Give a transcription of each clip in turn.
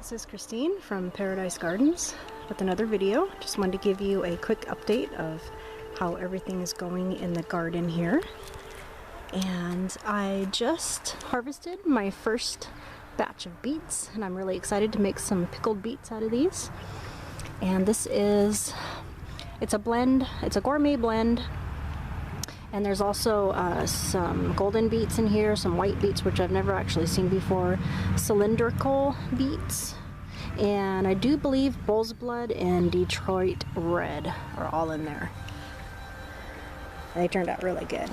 This is Christine from Paradise Gardens with another video. Just wanted to give you a quick update of how everything is going in the garden here. And I just harvested my first batch of beets, and I'm really excited to make some pickled beets out of these. And this is, it's a blend, it's a gourmet blend. And there's also some golden beets in here, some white beets, which I've never actually seen before, cylindrical beets, and I do believe bull's blood and Detroit red are all in there. They turned out really good.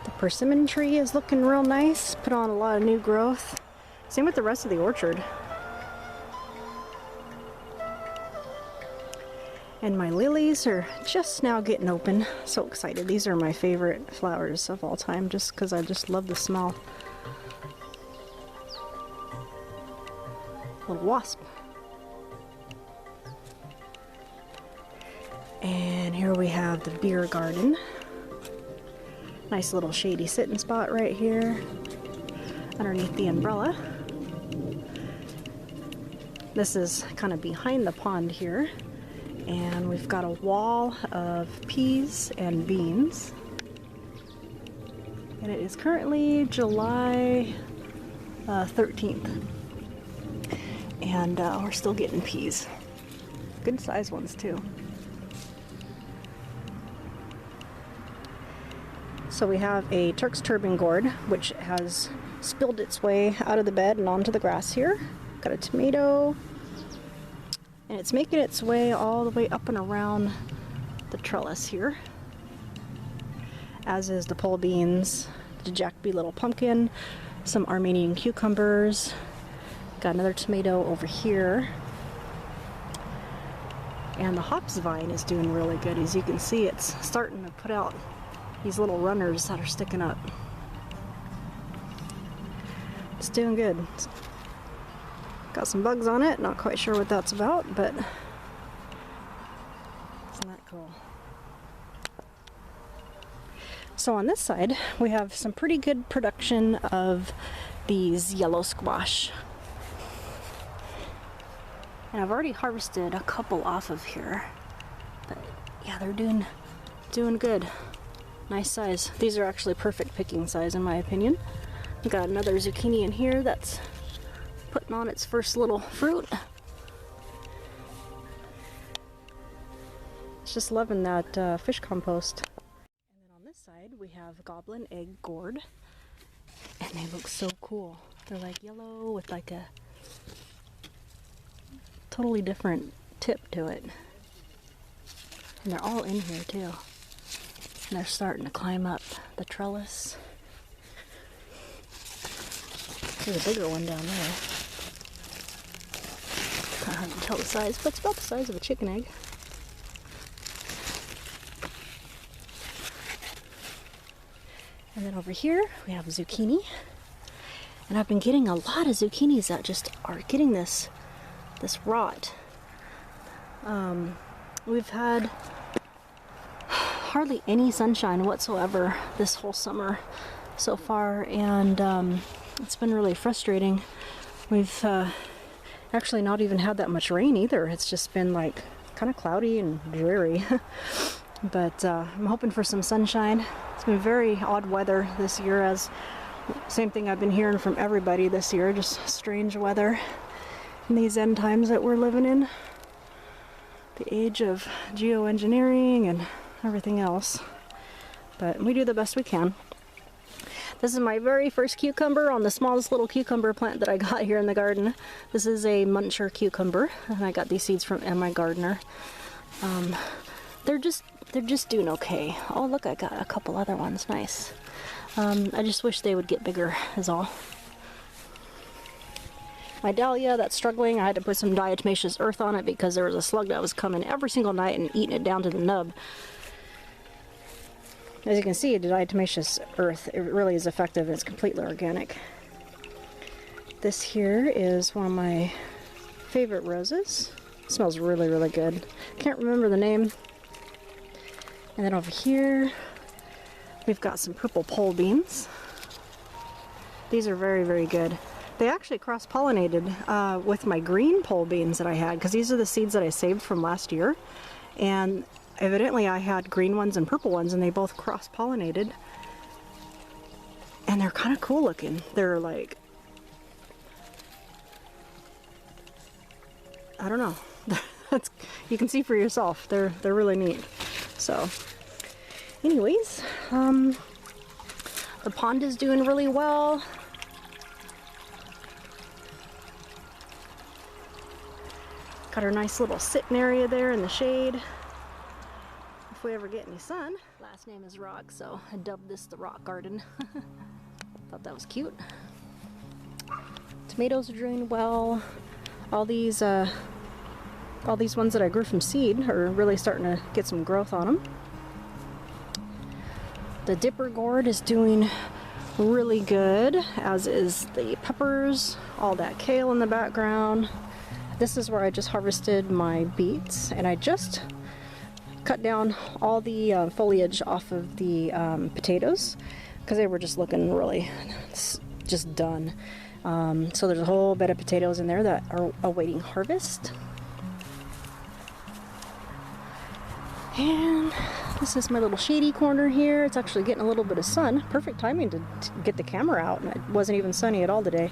The persimmon tree is looking real nice, put on a lot of new growth. Same with the rest of the orchard. And my lilies are just now getting open. So excited. These are my favorite flowers of all time just because I just love the smell. Little wasp. And here we have the beer garden. Nice little shady sitting spot right here underneath the umbrella. This is kind of behind the pond here. And we've got a wall of peas and beans. And it is currently July 13th. And we're still getting peas. Good sized ones too. So we have a Turk's turban gourd, which has spilled its way out of the bed and onto the grass here. Got a tomato. And it's making its way all the way up and around the trellis here. As is the pole beans, the Jack B. Little pumpkin, some Armenian cucumbers. Got another tomato over here. And the hops vine is doing really good. As you can see, it's starting to put out these little runners that are sticking up. It's doing good. Got some bugs on it, not quite sure what that's about, but isn't that cool? So on this side, we have some pretty good production of these yellow squash. And I've already harvested a couple off of here, but yeah, they're doing good. Nice size. These are actually perfect picking size in my opinion. We've got another zucchini in here that's putting on its first little fruit. It's just loving that fish compost. And then on this side we have goblin egg gourd, and they look so cool. They're like yellow with like a totally different tip to it. And they're all in here too. And they're starting to climb up the trellis. There's a bigger one down there. I can't tell the size, but it's about the size of a chicken egg. And then over here we have zucchini. And I've been getting a lot of zucchinis that just are getting this rot. We've had hardly any sunshine whatsoever this whole summer so far, and it's been really frustrating. We've actually not even had that much rain either. It's just been like kind of cloudy and dreary. But I'm hoping for some sunshine. It's been very odd weather this year, as same thing I've been hearing from everybody this year, just strange weather in these end times that we're living in. The age of geoengineering and everything else. But we do the best we can. This is my very first cucumber on the smallest little cucumber plant that I got here in the garden. This is a muncher cucumber, and I got these seeds from my gardener. They're just doing okay. Oh look, I got a couple other ones. Nice. I just wish they would get bigger is all. My dahlia that's struggling, I had to put some diatomaceous earth on it because there was a slug that was coming every single night and eating it down to the nub. As you can see, the diatomaceous earth, it really is effective. It's completely organic. This here is one of my favorite roses. It smells really, really good. Can't remember the name. And then over here, we've got some purple pole beans. These are very, very good. They actually cross-pollinated with my green pole beans that I had, because these are the seeds that I saved from last year. And evidently I had green ones and purple ones, and they both cross-pollinated. And they're kind of cool looking. They're like, I don't know. You can see for yourself. They're really neat. So, anyways, the pond is doing really well. Got our nice little sitting area there in the shade. If we ever get any sun. Last name is Rock, so I dubbed this the Rock Garden. Thought that was cute. Tomatoes are doing well. All these ones that I grew from seed are really starting to get some growth on them. The dipper gourd is doing really good, as is the peppers, all that kale in the background. This is where I just harvested my beets, and I just cut down all the foliage off of the potatoes because they were just looking really just done. So there's a whole bed of potatoes in there that are awaiting harvest. And this is my little shady corner here. It's actually getting a little bit of sun. Perfect timing to get the camera out, and it wasn't even sunny at all today.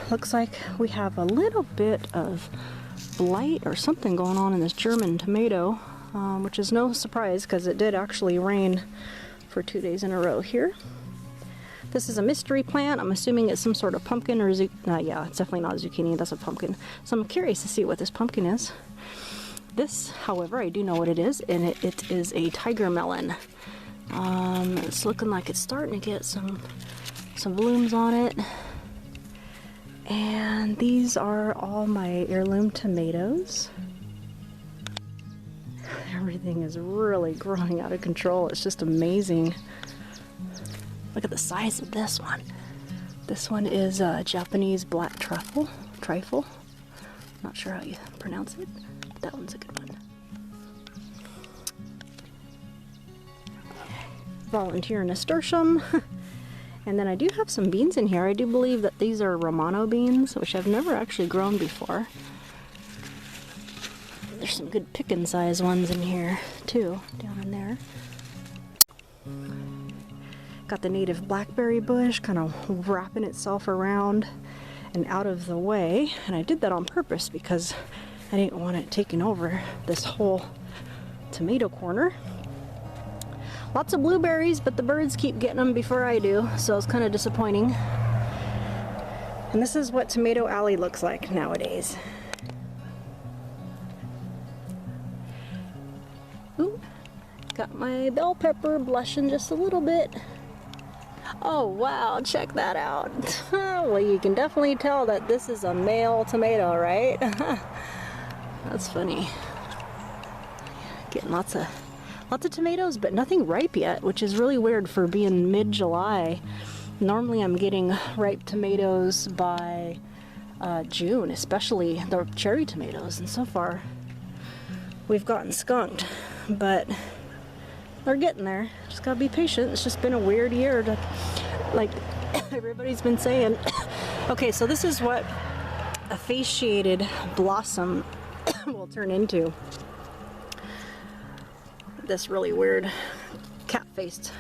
Looks like we have a little bit of blight or something going on in this German tomato, which is no surprise because it did actually rain for 2 days in a row here. This is a mystery plant. I'm assuming it's some sort of pumpkin or yeah, it's definitely not a zucchini. That's a pumpkin. So I'm curious to see what this pumpkin is. This, however, I do know what it is, and it is a tiger melon. It's looking like it's starting to get some blooms on it. And these are all my heirloom tomatoes. Everything is really growing out of control. It's just amazing. Look at the size of this one. This one is Japanese black trifle. Not sure how you pronounce it. That one's a good one. Volunteer nasturtium. And then I do have some beans in here. I do believe that these are Romano beans, which I've never actually grown before. There's some good pickin' size ones in here too, down in there. Got the native blackberry bush kind of wrapping itself around and out of the way. And I did that on purpose because I didn't want it taking over this whole tomato corner. Lots of blueberries, but the birds keep getting them before I do, so it's kind of disappointing. And this is what Tomato Alley looks like nowadays. Ooh, got my bell pepper blushing just a little bit. Oh wow, check that out. Well, you can definitely tell that this is a male tomato, right? That's funny. Getting lots of tomatoes, but nothing ripe yet, which is really weird for being mid-July. Normally I'm getting ripe tomatoes by June, especially the cherry tomatoes, and so far we've gotten skunked, but they're getting there. Just gotta be patient. It's just been a weird year, like everybody's been saying. Okay, so this is what a fasciated blossom will turn into. This really weird cat-faced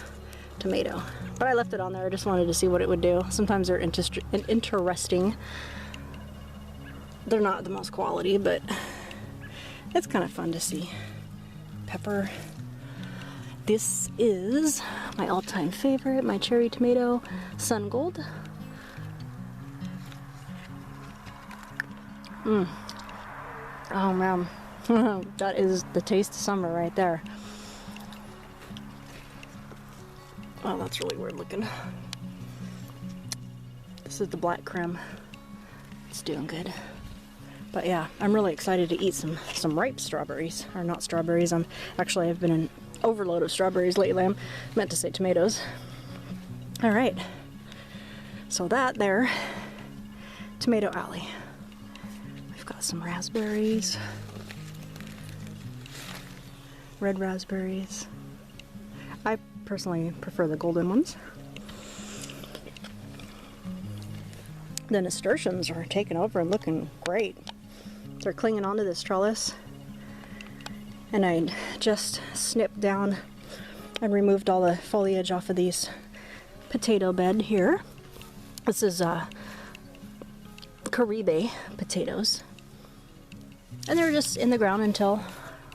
tomato, but I left it on there. I just wanted to see what it would do. Sometimes they're interesting. They're not the most quality, but it's kind of fun to see. Pepper. This is my all-time favorite, my cherry tomato, Sun Gold. Oh man, that is the taste of summer right there. Oh, that's really weird looking. This is the black creme. It's doing good. But yeah, I'm really excited to eat some ripe strawberries. Or not strawberries. I've been an overload of strawberries lately. I meant to say tomatoes. Alright. So that there, Tomato Alley. We've got some raspberries. Red raspberries. I personally prefer the golden ones. the nasturtiums are taking over and looking great. They're clinging onto this trellis. And I just snipped down and removed all the foliage off of these potato bed here. This is Caribe potatoes. And they're just in the ground until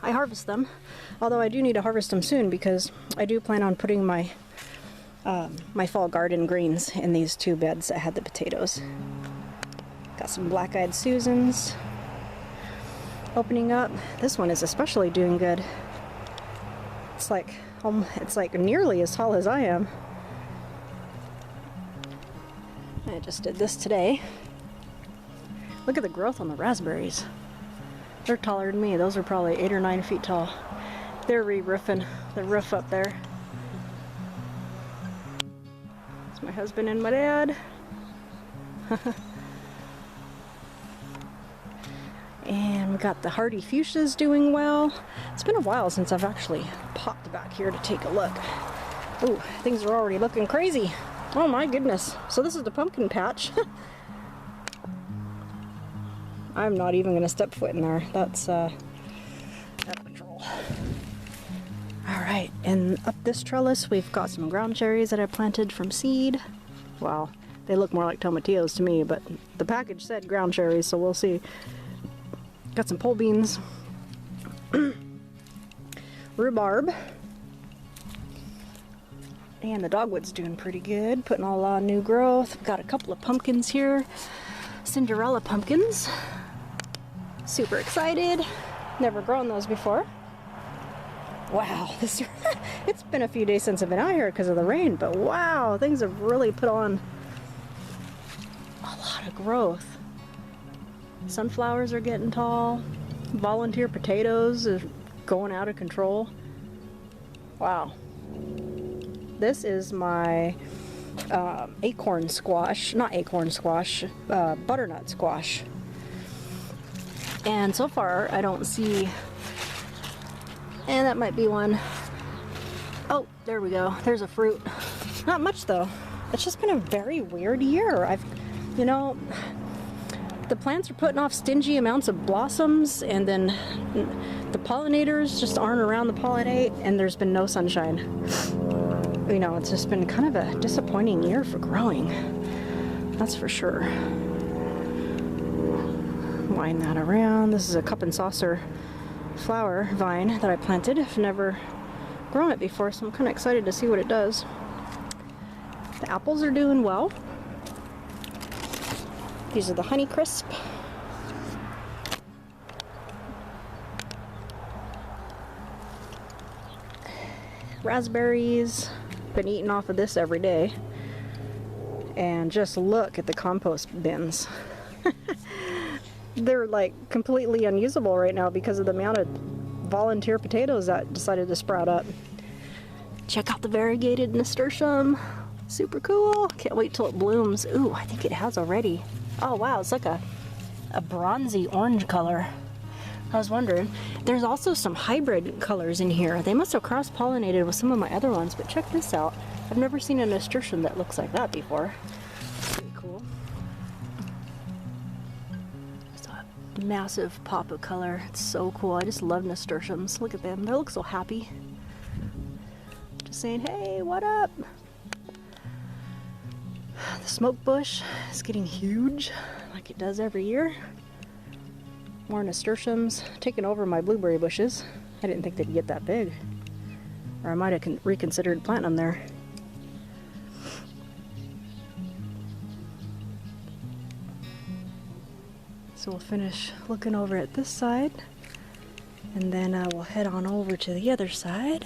I harvest them. Although I do need to harvest them soon because I do plan on putting my my fall garden greens in these 2 beds that had the potatoes. Got some black-eyed Susans opening up. This one is especially doing good. It's like nearly as tall as I am. I just did this today. Look at the growth on the raspberries. They're taller than me. Those are probably 8 or 9 feet tall. They're re-roofing the roof up there. It's my husband and my dad. And we got the hardy fuchsias doing well. It's been a while since I've actually popped back here to take a look. Ooh, things are already looking crazy. Oh my goodness. So this is the pumpkin patch. I'm not even gonna step foot in there. That's out of control. Alright, and up this trellis we've got some ground cherries that I planted from seed. Wow, they look more like tomatillos to me, but the package said ground cherries, so we'll see. Got some pole beans, rhubarb, and the dogwood's doing pretty good, putting a lot of new growth. We've got a couple of pumpkins here, Cinderella pumpkins. Super excited. Never grown those before. Wow, it's been a few days since I've been out here because of the rain, but wow, things have really put on a lot of growth. Sunflowers are getting tall. Volunteer potatoes are going out of control. Wow. This is my acorn squash, not acorn squash, butternut squash. And so far I don't see, and that might be one. Oh, there we go. There's a fruit. Not much though. It's just been a very weird year. You know, the plants are putting off stingy amounts of blossoms, and then the pollinators just aren't around to pollinate, and there's been no sunshine. You know, it's just been kind of a disappointing year for growing. That's for sure. Wind that around. This is a cup and saucer flower vine that I planted. I've never grown it before, so I'm kind of excited to see what it does. The apples are doing well. These are the Honeycrisp. Raspberries. Been eating off of this every day. And just look at the compost bins. They're like completely unusable right now because of the amount of volunteer potatoes that decided to sprout up. Check out the variegated nasturtium. Super cool. Can't wait till it blooms. Ooh, I think it has already. Oh wow, it's like a bronzy orange color. I was wondering. There's also some hybrid colors in here. They must have cross-pollinated with some of my other ones, but check this out. I've never seen a nasturtium that looks like that before. Pretty cool. It's a massive pop of color. It's so cool. I just love nasturtiums. Look at them. They look so happy. Just saying, hey, what up? The smoke bush is getting huge, like it does every year. More nasturtiums taking over my blueberry bushes. I didn't think they'd get that big, or I might have reconsidered planting them there. So we'll finish looking over at this side, and then we'll head on over to the other side.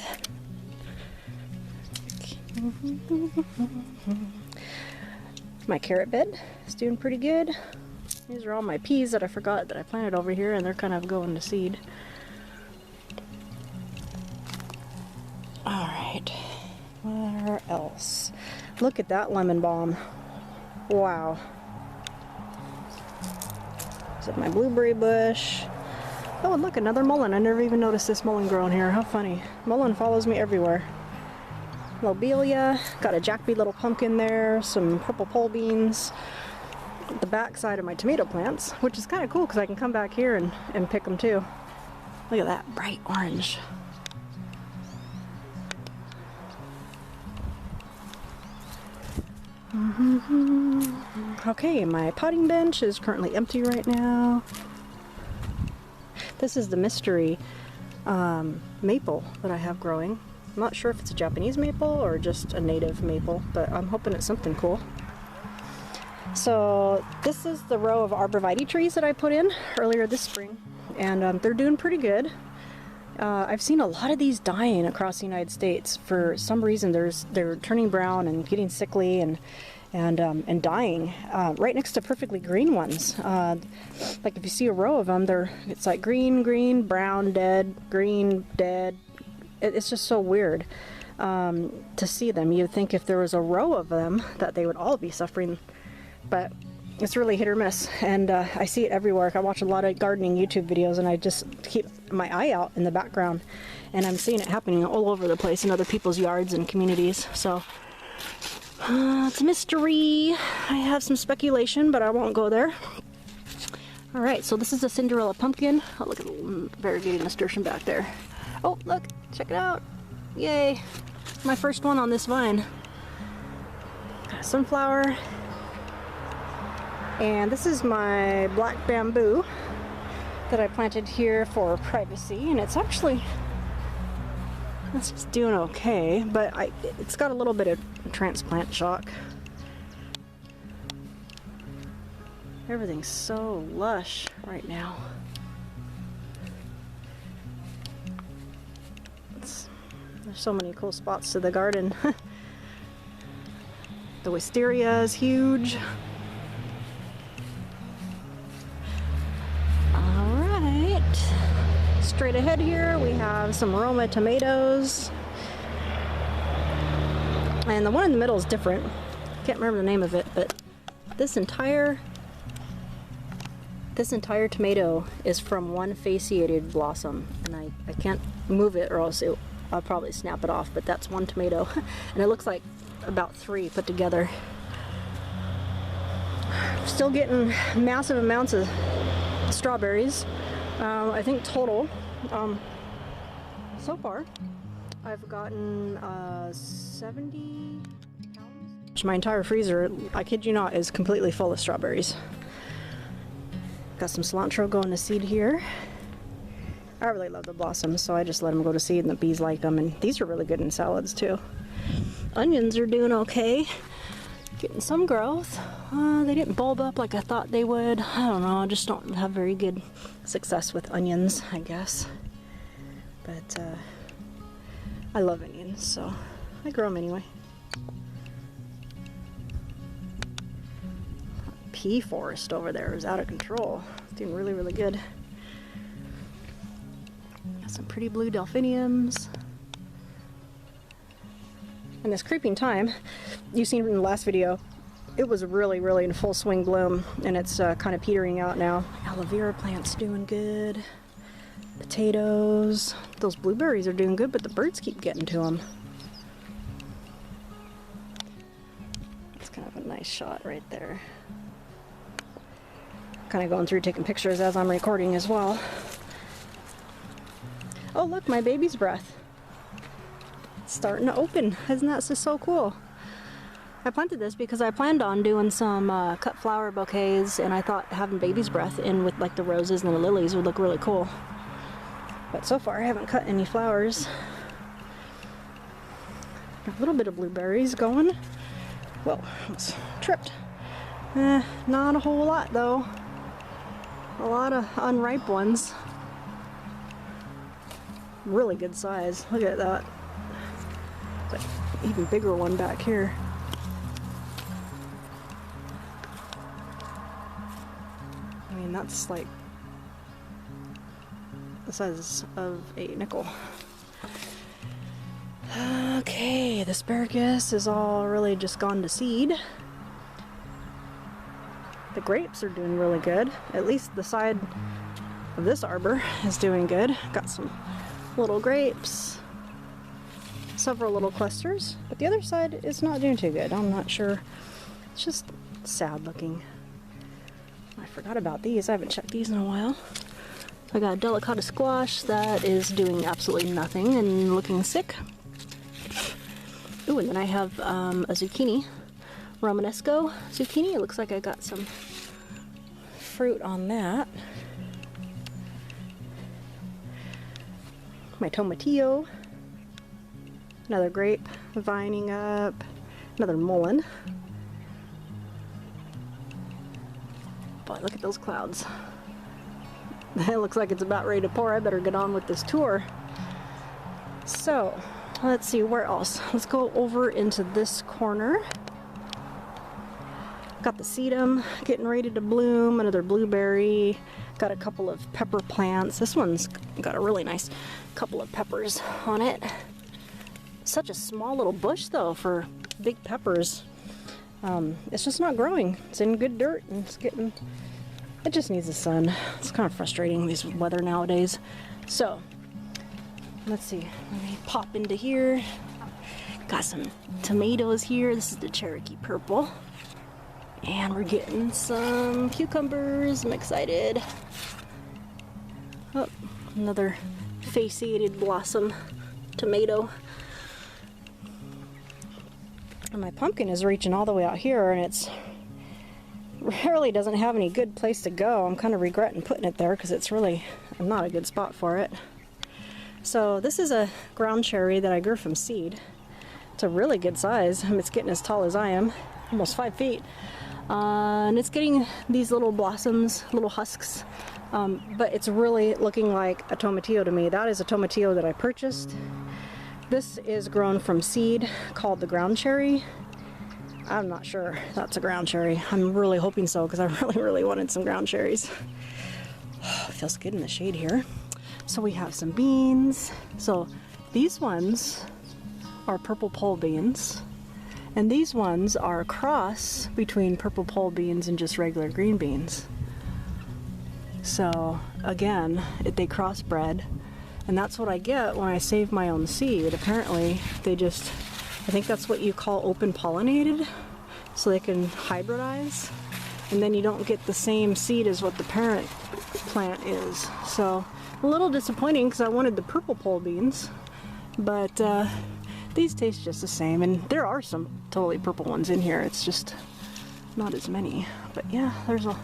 My carrot bed is doing pretty good. These are all my peas that I forgot that I planted over here, and they're kind of going to seed. Alright, where else? Look at that lemon balm. Wow. Is it my blueberry bush? Oh, and look, another mullein. I never even noticed this mullein growing here. How funny. Mullein follows me everywhere. Lobelia, got a jackbee little pumpkin there, some purple pole beans, the back side of my tomato plants, which is kind of cool because I can come back here and pick them too. Look at that bright orange. Okay, my potting bench is currently empty right now. This is the mystery maple that I have growing. I'm not sure if it's a Japanese maple or just a native maple, but I'm hoping it's something cool. So this is the row of arborvitae trees that I put in earlier this spring, and they're doing pretty good. I've seen a lot of these dying across the United States. For some reason, they're turning brown and getting sickly and dying right next to perfectly green ones. Like if you see a row of them, it's like green, green, brown, dead, green, dead. It's just so weird to see them. You'd think if there was a row of them that they would all be suffering, but it's really hit or miss, and I see it everywhere. I watch a lot of gardening YouTube videos, and I just keep my eye out in the background, and I'm seeing it happening all over the place in other people's yards and communities. So it's a mystery. I have some speculation, but I won't go there. All right, so this is a Cinderella pumpkin. Oh, look at the variegated nasturtium back there. Oh, look, check it out. Yay, my first one on this vine. Sunflower. And this is my black bamboo that I planted here for privacy, and it's just doing okay, but it's got a little bit of transplant shock. Everything's so lush right now. There's so many cool spots to the garden. The wisteria is huge. Straight ahead here we have some Roma tomatoes, and the one in the middle is different. Can't remember the name of it, but this entire tomato is from one fasciated blossom, and I can't move it or else I'll probably snap it off, but that's one tomato and it looks like about 3 put together. Still getting massive amounts of strawberries. I think total so far I've gotten 70 pounds. My entire freezer, I kid you not, is completely full of strawberries. Got some cilantro going to seed here. I really love the blossoms, so I just let them go to seed, and the bees like them, and these are really good in salads too. Onions are doing okay, getting some growth. They didn't bulb up like I thought they would. I don't know, I just don't have very good success with onions, I guess. But I love onions, so I grow them anyway. Pea forest over there is out of control. It's doing really, really good. Got some pretty blue delphiniums. And this creeping thyme, you've seen from the last video, it was really, really in full swing bloom, and it's kind of petering out now. Aloe vera plant's doing good. Potatoes. Those blueberries are doing good, but the birds keep getting to them. It's kind of a nice shot right there. Kind of going through taking pictures as I'm recording as well. Oh look, my baby's breath. It's starting to open. Isn't that just so cool? I planted this because I planned on doing some cut flower bouquets, and I thought having baby's breath in with like the roses and the lilies would look really cool. But so far I haven't cut any flowers. A little bit of blueberries going. Whoa, almost tripped. Not a whole lot though. A lot of unripe ones. Really good size. Look at that. It's like an even bigger one back here. I mean, that's like the size of a nickel. Okay, the asparagus is all really just gone to seed. The grapes are doing really good. At least the side of this arbor is doing good. Got some little grapes, several little clusters, but the other side is not doing too good. I'm not sure. It's just sad looking. forgot about these. I haven't checked these in a while. I got a delicata squash that is doing absolutely nothing and looking sick. Ooh, and then I have a zucchini, Romanesco zucchini. It looks like I got some fruit on that. My tomatillo, another grape vining up, another mullein. Boy, look at those clouds. It looks like it's about ready to pour. I better get on with this tour. So, let's see, where else? Let's go over into this corner. Got the sedum getting ready to bloom, another blueberry. Got a couple of pepper plants. This one's got a really nice couple of peppers on it. Such a small little bush though for big peppers. It's just not growing. It's in good dirt and it just needs the sun. It's kind of frustrating, this weather nowadays. So, let's see. Let me pop into here. Got some tomatoes here. This is the Cherokee Purple. And we're getting some cucumbers. I'm excited. Oh, another fasciated blossom tomato. And my pumpkin is reaching all the way out here, and it's really doesn't have any good place to go. I'm kind of regretting putting it there because it's really not a good spot for it. So this is a ground cherry that I grew from seed. It's a really good size. It's getting as tall as I am, almost 5 feet. And it's getting these little blossoms, little husks. But it's really looking like a tomatillo to me. That is a tomatillo that I purchased. This is grown from seed called the ground cherry. I'm not sure that's a ground cherry. I'm really hoping so because I really wanted some ground cherries. Oh, it feels good in the shade here. So we have some beans. So these ones are purple pole beans. And these ones are a cross between purple pole beans and just regular green beans. So again, they crossbred. And that's what I get when I save my own seed. Apparently, they just, I think that's what you call open pollinated, so they can hybridize. And then you don't get the same seed as what the parent plant is. So, a little disappointing because I wanted the purple pole beans, but these taste just the same. And there are some totally purple ones in here. It's just not as many. But yeah, there's a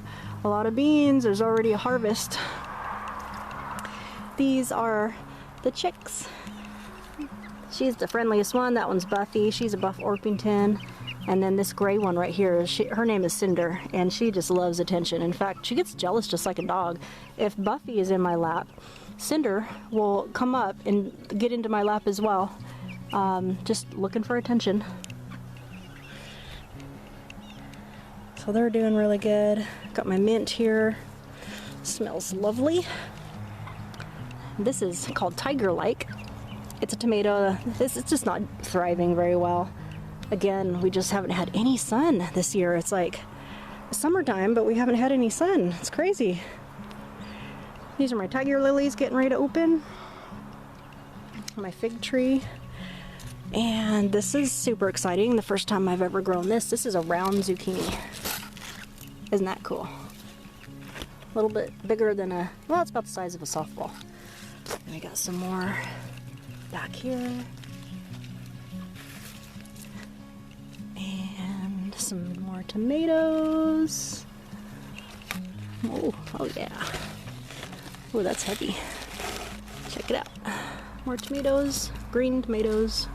lot of beans. There's already a harvest. These are the chicks. She's the friendliest one. That one's Buffy. She's a Buff Orpington. And then this gray one right here, her name is Cinder, and she just loves attention. In fact, she gets jealous just like a dog. If Buffy is in my lap, Cinder will come up and get into my lap as well, just looking for attention. So they're doing really good. Got my mint here. Smells lovely. This is called Tiger-like. It's a tomato. It's just not thriving very well. Again, we just haven't had any sun this year. It's like summertime, but we haven't had any sun. It's crazy. These are my tiger lilies getting ready to open. My fig tree. And this is super exciting. The first time I've ever grown this. This is a round zucchini. Isn't that cool? A little bit bigger than well, it's about the size of a softball. And I got some more back here. And some more tomatoes. Oh yeah. Oh, that's heavy. Check it out. More tomatoes, green tomatoes.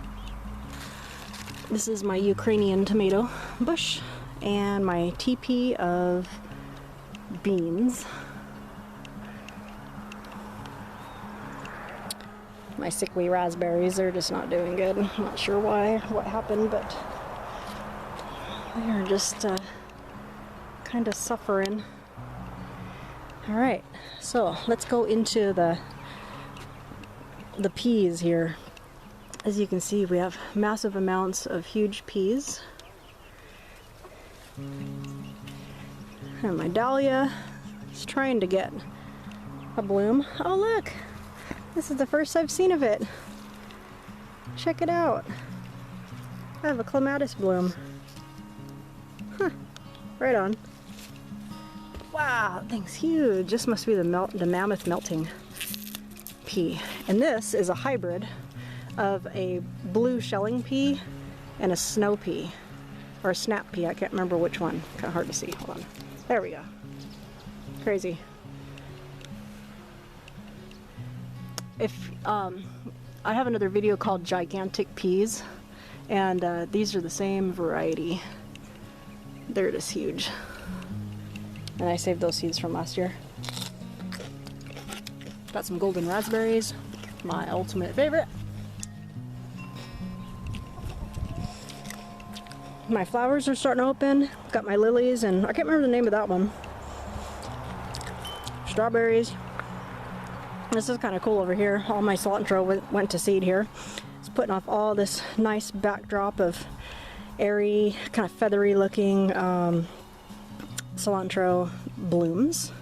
This is my Ukrainian tomato bush and my teepee of beans. My sickly raspberries are just not doing good. I'm not sure why, what happened, but they are just kind of suffering. All right, so let's go into the peas here. As you can see, we have massive amounts of huge peas. And my dahlia is trying to get a bloom. Oh look, this is the first I've seen of it. Check it out. I have a clematis bloom. Huh, right on. Wow, that thing's huge. This must be the mammoth melting pea. And this is a hybrid of a blue shelling pea and a snow pea. Or a snap pea, I can't remember which one. Kind of hard to see, hold on. There we go. Crazy. If, I have another video called Gigantic Peas, and these are the same variety. They're just huge. And I saved those seeds from last year. Got some golden raspberries, my ultimate favorite. My flowers are starting to open. Got my lilies, and I can't remember the name of that one. Strawberries. This is kind of cool over here. All my cilantro went to seed here. It's putting off all this nice backdrop of airy, kind of feathery looking cilantro blooms.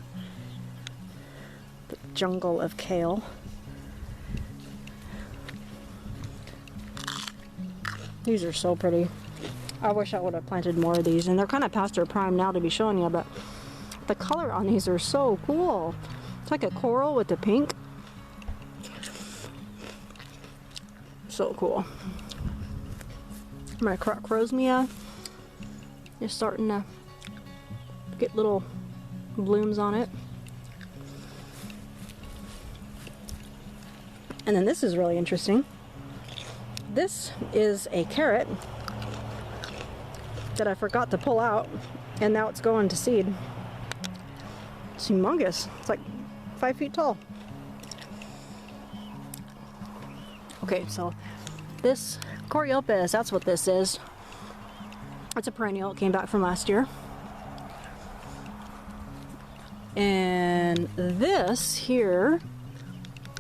The jungle of kale. These are so pretty. I wish I would have planted more of these, and they're kind of past their prime now to be showing you, but the color on these are so cool. It's like a coral with the pink. So cool. My crocrosmia is starting to get little blooms on it. And then this is really interesting. This is a carrot that I forgot to pull out, and now it's going to seed. It's humongous. It's like 5 feet tall. Okay, so this Coreopus, that's what this is. It's a perennial. It came back from last year. And this here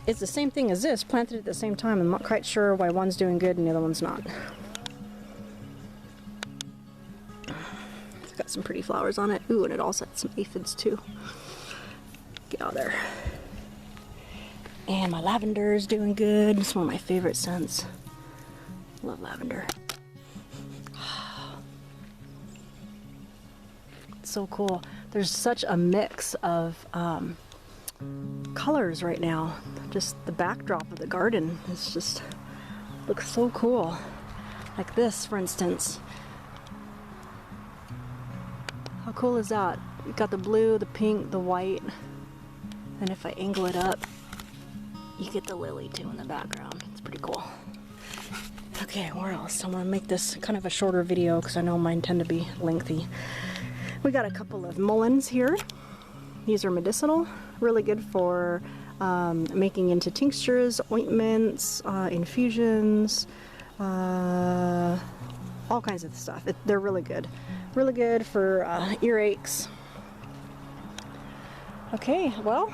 is the same thing as this, planted at the same time. I'm not quite sure why one's doing good and the other one's not. It's got some pretty flowers on it. Ooh, and it also had some aphids too. Get out of there. And my lavender is doing good. It's one of my favorite scents. Love lavender. It's so cool. There's such a mix of colors right now. Just the backdrop of the garden is just looks so cool. Like this, for instance. How cool is that? You got the blue, the pink, the white, and if I angle it up, you get the lily too in the background. It's pretty cool. Okay, where else? I'm gonna make this kind of a shorter video because I know mine tend to be lengthy. We got a couple of mulleins here. These are medicinal, really good for making into tinctures, ointments, infusions, all kinds of stuff. They're really good. Really good for earaches. Okay, well,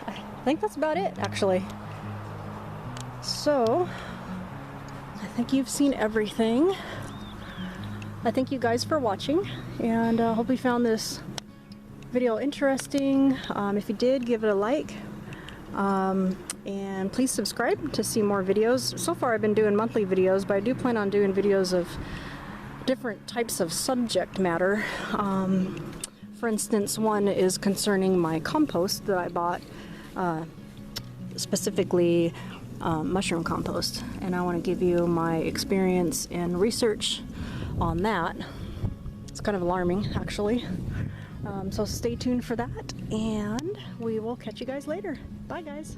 I think that's about it, actually. So, I think you've seen everything. I thank you guys for watching, and hope you found this video interesting. If you did, give it a like. And please subscribe to see more videos. So far I've been doing monthly videos, but I do plan on doing videos of different types of subject matter. For instance, one is concerning my compost that I bought, specifically mushroom compost, and I want to give you my experience and research on that. It's kind of alarming, actually. So stay tuned for that, and we will catch you guys later. Bye, guys.